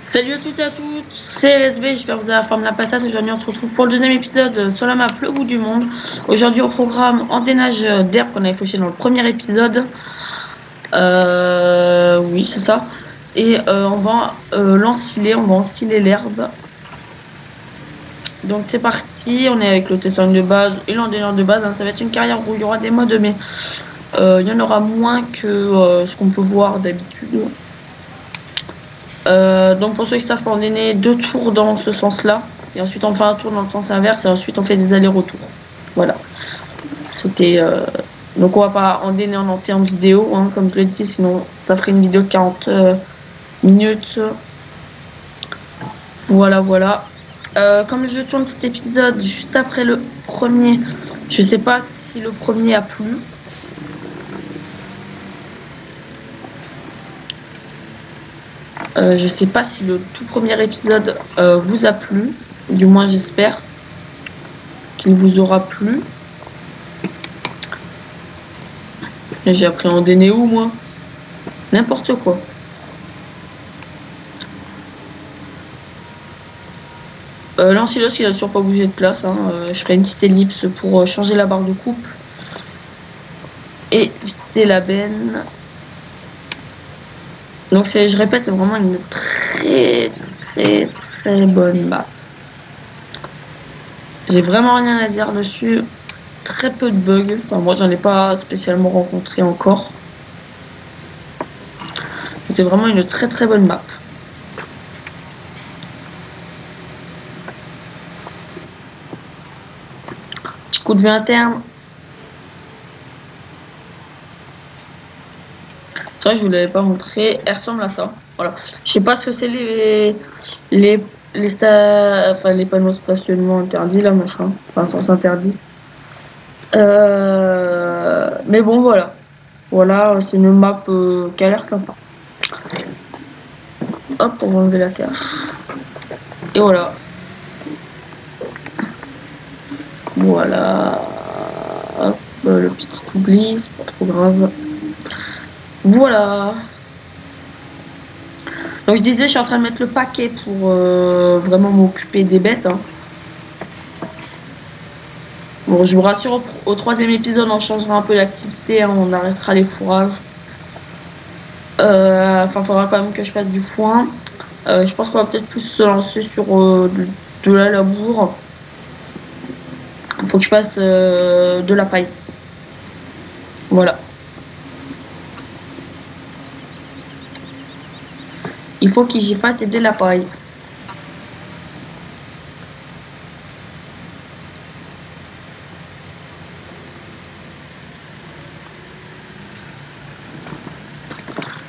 Salut à toutes et à toutes, c'est LSB, j'espère que vous avez la forme de la patate. Aujourd'hui on se retrouve pour le deuxième épisode sur la map Le Bout du Monde. Aujourd'hui au programme endénage d'herbe qu'on avait fauché dans le premier épisode. Oui c'est ça. Et on va l'ensiler, on va ensiler l'herbe. Donc c'est parti, on est avec le testeur de base et l'endénage de base. Ça va être une carrière où il y aura des modes mais il y en aura moins que ce qu'on peut voir d'habitude. Donc pour ceux qui savent pas, on est né 2 tours dans ce sens-là, et ensuite on fait un tour dans le sens inverse, et ensuite on fait des allers-retours. Voilà. C'était donc on va pas endéner en entier en vidéo, hein, comme je l'ai dit, sinon ça ferait une vidéo de 40 minutes. Voilà, voilà. Comme je tourne cet épisode juste après le premier, je sais pas si le premier a plu. Je sais pas si le tout premier épisode vous a plu, du moins j'espère qu'il vous aura plu. J'ai appris à endéner où moi? N'importe quoi. L'ensilos il a toujours pas bougé de place, hein. Je ferai une petite ellipse pour changer la barre de coupe. Et visiter la benne. Donc je répète, c'est vraiment une très bonne map. J'ai vraiment rien à dire dessus. Très peu de bugs. Enfin moi j'en ai pas spécialement rencontré encore. C'est vraiment une très bonne map. Petit coup de vue interne. C'est vrai, je vous l'avais pas montré. Elle ressemble à ça. Voilà. Je sais pas ce que c'est les panneaux de stationnement interdits là, machin. Enfin, sens interdit. Mais bon, voilà. Voilà, c'est une map qui a l'air sympa. Hop, on va enlever la terre. Et voilà. Voilà. Hop, le petit oubli, c'est pas trop grave. Voilà. Donc je disais, je suis en train de mettre le paquet pour vraiment m'occuper des bêtes. Hein. Bon, je vous rassure, au troisième épisode, on changera un peu l'activité, hein, on arrêtera les fourrages. Enfin, il faudra quand même que je fasse du foin. Je pense qu'on va peut-être plus se lancer sur de la labour. Il faut que je fasse de la paille. Voilà. Il faut que j'y fasse de la paille.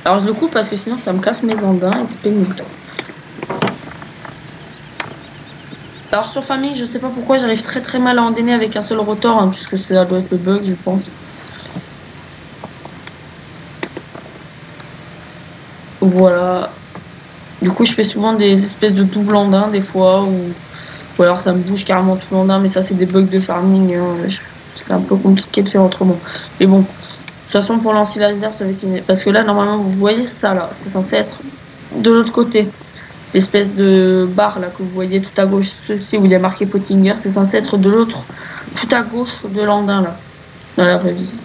Alors je le coupe parce que sinon ça me casse mes andins et c'est pénible. Alors sur famille, je sais pas pourquoi j'arrive très mal à endéner avec un seul rotor, hein, puisque ça doit être le bug, je pense. Voilà. Du coup, je fais souvent des espèces de double andins des fois, ou alors ça me bouge carrément tout l'andin, mais ça c'est des bugs de farming. Hein. C'est un peu compliqué de faire autrement. Mais bon, de toute façon pour l'ensilage d'herbe, ça va être parce que là normalement vous voyez ça là, c'est censé être de l'autre côté. L'espèce de barre là que vous voyez tout à gauche, ceci où il y a marqué Pottinger, c'est censé être de l'autre, tout à gauche de l'andin là, dans la vraie vie.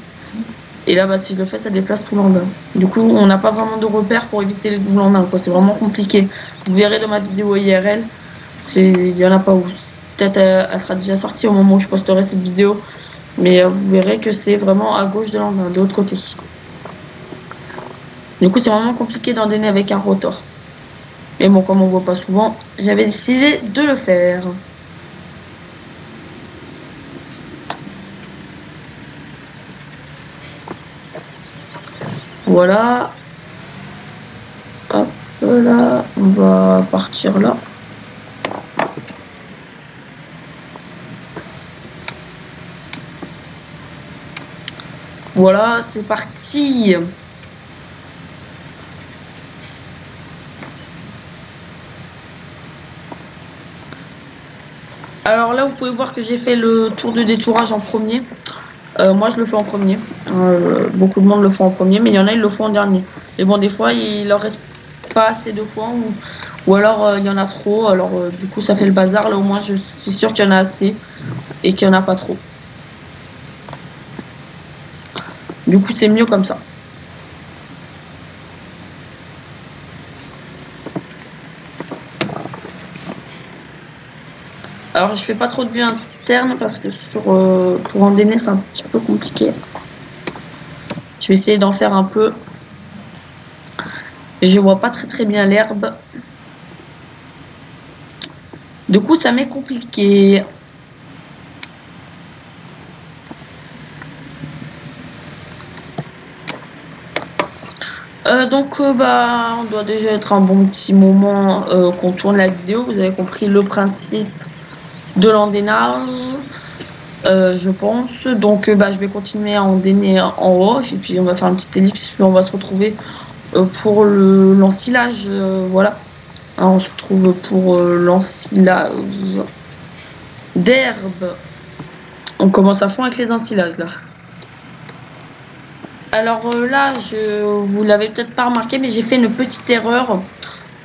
Et là, bah, si je le fais, ça déplace tout l'andin. Du coup, on n'a pas vraiment de repères pour éviter les doubles andins. C'est vraiment compliqué. Vous verrez dans ma vidéo IRL, il y en a pas où. Peut-être elle sera déjà sortie au moment où je posterai cette vidéo. Mais vous verrez que c'est vraiment à gauche de l'andin, de l'autre côté. Du coup, c'est vraiment compliqué d'endéner avec un rotor. Mais bon, comme on voit pas souvent, j'avais décidé de le faire. Voilà. Hop là, on va partir là. Voilà, c'est parti. Alors là, vous pouvez voir que j'ai fait le tour de détourage en premier. Moi, je le fais en premier. Beaucoup de monde le font en premier, mais il y en a, ils le font en dernier. Et bon, des fois, il leur reste pas assez de foin ou alors il y en a trop. Alors du coup ça fait le bazar. Là au moins je suis sûre qu'il y en a assez et qu'il n'y en a pas trop. Du coup c'est mieux comme ça. Alors je fais pas trop de vue interne parce que pour endainer c'est un petit peu compliqué. Je vais essayer d'en faire un peu. Et je vois pas très bien l'herbe. Du coup ça m'est compliqué. On doit déjà être un bon petit moment qu'on tourne la vidéo. Vous avez compris le principe de l'endénage, je pense. Donc je vais continuer à endainer en off et puis on va faire une petite ellipse puis on va se retrouver pour l'ensilage. Voilà. Alors, on se retrouve pour l'ensilage d'herbe. On commence à fond avec les ensilages là. Alors là, vous l'avez peut-être pas remarqué, mais j'ai fait une petite erreur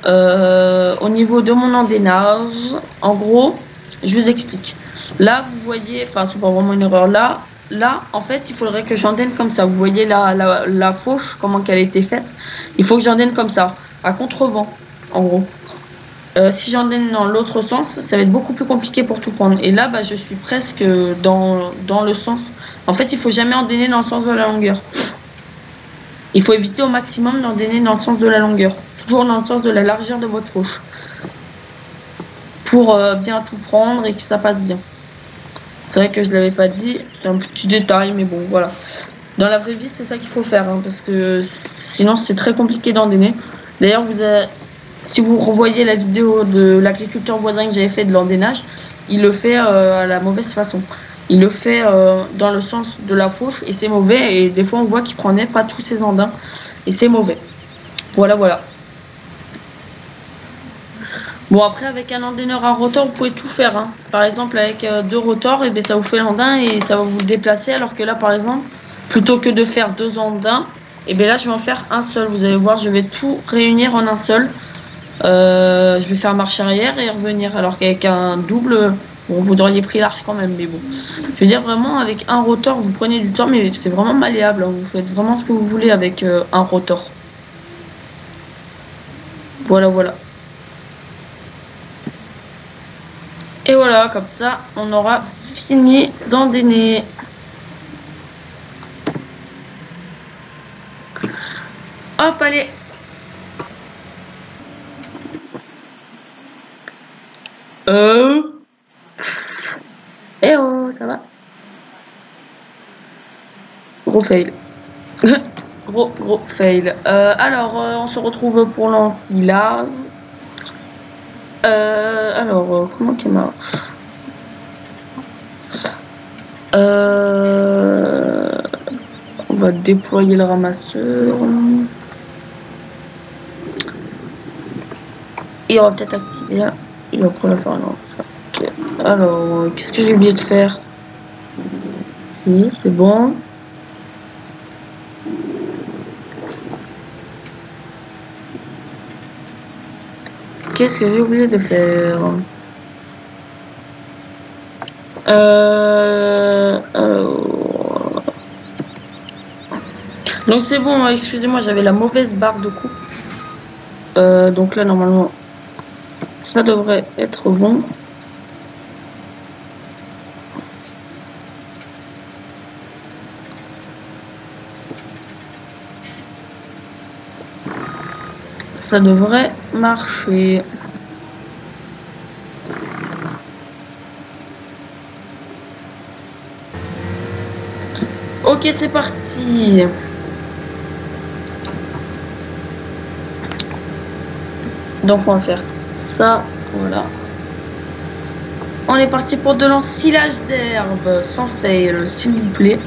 au niveau de mon endainage. En gros, je vous explique. Là, vous voyez, enfin, c'est pas vraiment une erreur. Là, en fait, il faudrait que j'endaine comme ça. Vous voyez la fauche, comment qu'elle a été faite. Il faut que j'endaine comme ça, à contre-vent, en gros. Si j'endaine dans l'autre sens, ça va être beaucoup plus compliqué pour tout prendre. Et là, je suis presque dans le sens. En fait, il faut jamais endainer dans le sens de la longueur. Il faut éviter au maximum d'endainer dans le sens de la longueur. Toujours dans le sens de la largeur de votre fauche. Pour bien tout prendre et que ça passe bien. C'est vrai que je ne l'avais pas dit. C'est un petit détail, mais bon, voilà. Dans la vraie vie, c'est ça qu'il faut faire. Hein, parce que sinon, c'est très compliqué d'endainer. D'ailleurs, si vous revoyez la vidéo de l'agriculteur voisin que j'avais fait de l'endainage, il le fait à la mauvaise façon. Il le fait dans le sens de la fauche et c'est mauvais. Et des fois, on voit qu'il prenait pas tous ses andins et c'est mauvais. Voilà. Bon, après, avec un endaineur à rotor, vous pouvez tout faire. Hein. Par exemple, avec 2 rotors, et ça vous fait l'andin et ça va vous le déplacer. Alors que là, par exemple, plutôt que de faire 2 andins, et là, je vais en faire un seul. Vous allez voir, je vais tout réunir en un seul. Je vais faire marche arrière et revenir. Alors qu'avec un double, bon, vous auriez pris large quand même, mais bon. Je veux dire, vraiment, avec un rotor, vous prenez du temps, mais c'est vraiment malléable. Hein. Vous faites vraiment ce que vous voulez avec un rotor. Voilà. Et voilà, comme ça, on aura fini d'endainer. Hop, allez. Eh oh, ça va? Gros fail. gros fail. Alors, on se retrouve pour l'ensilage. Comment qu'il marche? On va déployer le ramasseur. Et on va peut-être activer là. Il va prendre la faire non. Okay. Alors, qu'est-ce que j'ai oublié de faire? Oui, c'est bon. Qu'est-ce que j'ai oublié de faire? Donc c'est bon, excusez-moi, j'avais la mauvaise barre de coupe. Donc là, normalement, ça devrait être bon. Ça devrait marcher. Ok, c'est parti. Donc on va faire ça, voilà. On est parti pour de l'ensilage d'herbe, sans fail, s'il vous plaît.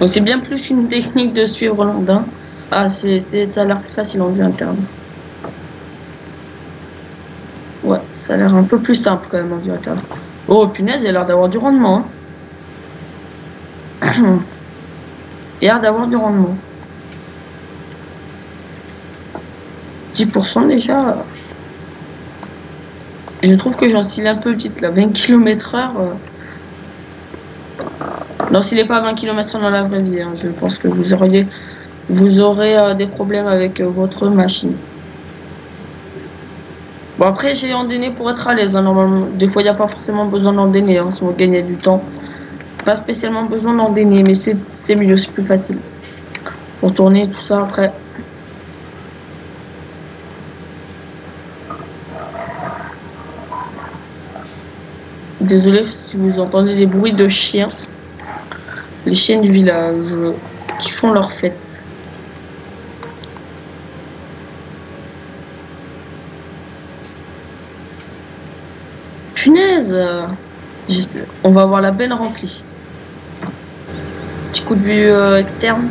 Donc c'est bien plus une technique de suivre l'andin. Ah, ça a l'air plus facile en vue interne. Ouais, ça a l'air un peu plus simple quand même en vue interne. Oh punaise, il a l'air d'avoir du rendement. Hein. Il a l'air d'avoir du rendement. 10% déjà. Je trouve que j'enfile un peu vite là, 20 km/h. N'enfilez pas 20 km/h dans la vraie vie, hein. Je pense que vous aurez des problèmes avec votre machine. Bon après j'ai endainé pour être à l'aise, hein, normalement. Des fois il n'y a pas forcément besoin d'endainer, hein, si on gagne du temps. Pas spécialement besoin d'endainer, mais c'est mieux, c'est plus facile. Pour tourner tout ça après. Désolé si vous entendez des bruits de chiens. Les chiens du village qui font leur fête. Punaise, on va avoir la benne remplie. Petit coup de vue externe.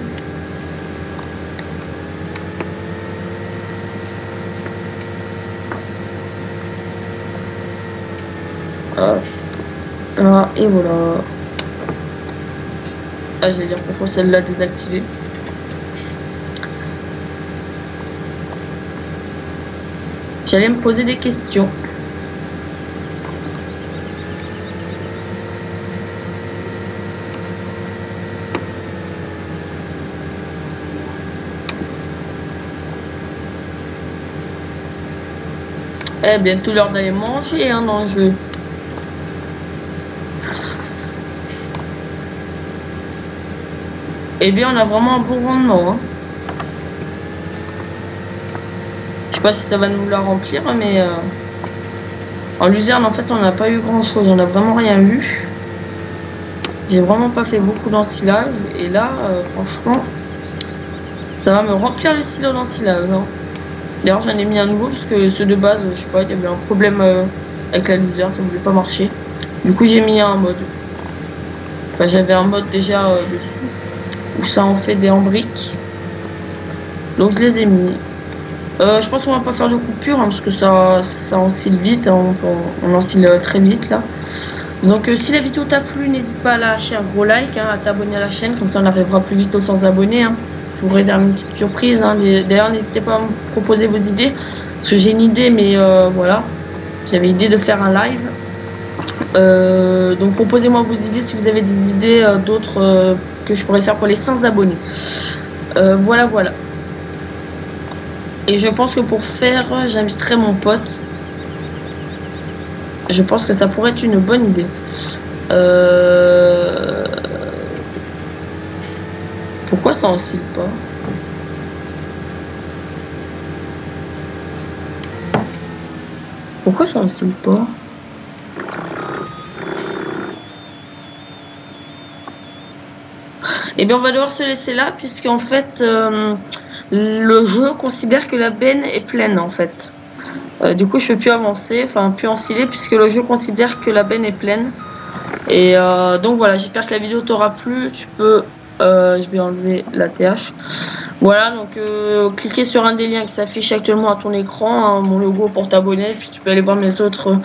Là, et voilà. Ah, j'allais dire pourquoi celle-là désactivée. J'allais me poser des questions. Eh, bientôt l'heure d'aller manger, hein, dans le jeu. Eh bien, on a vraiment un bon rendement, hein. Je sais pas si ça va nous la remplir, mais en luzerne, en fait, on n'a pas eu grand chose. On n'a vraiment rien eu. J'ai vraiment pas fait beaucoup d'ensilage. Et là, franchement, ça va me remplir le silo d'ensilage, hein. D'ailleurs, j'en ai mis un nouveau parce que ceux de base, je sais pas, il y avait un problème avec la luzerne, ça ne voulait pas marcher. Du coup, j'ai mis un mode. Enfin, j'avais un mode déjà dessus où ça en fait des en briques. Donc, je les ai mis. Je pense qu'on va pas faire de coupure, hein, parce que ça encile vite, hein, on encile très vite là. Donc si la vidéo t'a plu, n'hésite pas à lâcher un gros like, hein, à t'abonner à la chaîne, comme ça on arrivera plus vite aux 100 abonnés, hein. Je vous réserve une petite surprise, hein. D'ailleurs n'hésitez pas à me proposer vos idées, parce que j'ai une idée, mais voilà, j'avais l'idée de faire un live. Donc proposez-moi vos idées si vous avez des idées d'autres que je pourrais faire pour les 100 abonnés. Voilà. Et je pense que pour faire, j'inviterai mon pote. Je pense que ça pourrait être une bonne idée. Pourquoi ça oscille pas? Pourquoi ça oscille pas? Eh bien, on va devoir se laisser là, puisqu'en fait, le jeu considère que la benne est pleine, en fait. Du coup, je peux plus avancer, enfin, plus ensiler, puisque le jeu considère que la benne est pleine. Et donc voilà, j'espère que la vidéo t'aura plu. Tu peux, je vais enlever la TH. Voilà, donc cliquez sur un des liens qui s'affiche actuellement à ton écran, hein, mon logo pour t'abonner, puis tu peux aller voir mes autres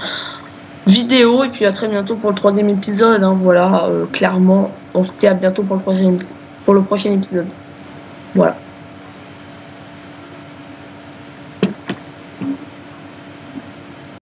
vidéos. Et puis à très bientôt pour le 3e épisode, hein, voilà, clairement, on se dit à bientôt pour le prochain épisode. Voilà.